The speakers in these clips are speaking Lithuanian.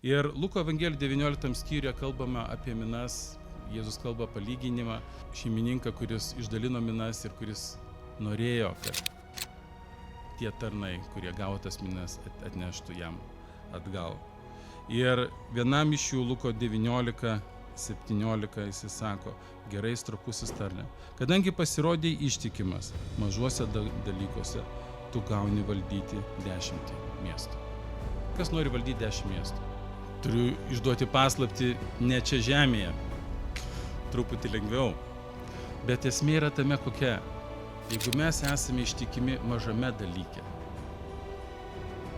Ir Luko Evangelijos 19 skyriuje kalbama apie minas, Jėzus kalba palyginimą, šeimininką, kuris išdalino minas ir kuris norėjo, kad tie tarnai, kurie gavo tas minas, atneštų jam atgal. Ir vienam iš jų Luko 19:17 jis sako: gerai, stropusis tarne, kadangi pasirodei ištikimas mažuose dalykuose, tu gauni valdyti 10 miestų. Kas nori valdyti 10 miestų? Turiu išduoti paslaptį, ne čia žemėje. Truputį lengviau. Bet esmė yra tame kokia. Jeigu mes esame ištikimi mažame dalyke,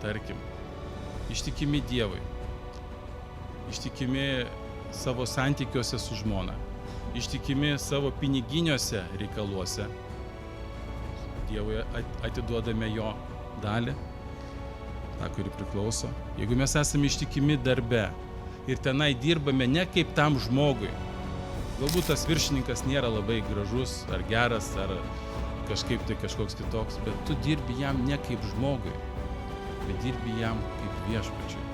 tarkim, ištikimi Dievui, ištikimi savo santykiuose su žmona, ištikimi savo piniginiuose reikaluose, Dievui atiduodame jo dalį, tą, kuri priklauso. Jeigu mes esame ištikimi darbe ir tenai dirbame ne kaip tam žmogui, galbūt tas viršininkas nėra labai gražus ar geras ar kažkaip tai kažkoks kitoks, bet tu dirbi jam ne kaip žmogui, bet dirbi jam kaip viešpačiui.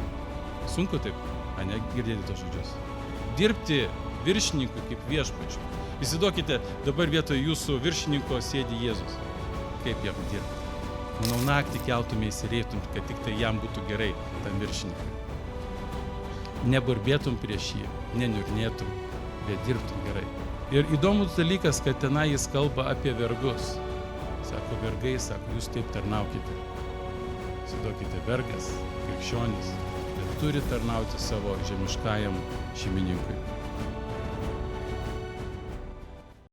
Sunku taip, ne, girdėti tos žodžius. Dirbti viršininku kaip viešpačiui. Įsivaizduokite, dabar vietoj jūsų viršininko sėdi Jėzus. Kaip jam dirbti? Manau, naktį keltumės ir eitum, kad tik tai jam būtų gerai, tam viršininkui. Neburbėtum prieš jį, neniurnėtum, bet dirbtum gerai. Ir įdomus dalykas, kad tenai jis kalba apie vergus. Sako, vergai, sako, jūs taip tarnaukite. Įsivaizduokite, vergas, krikščionis, bet turi tarnauti savo žemiškajam šeimininkui.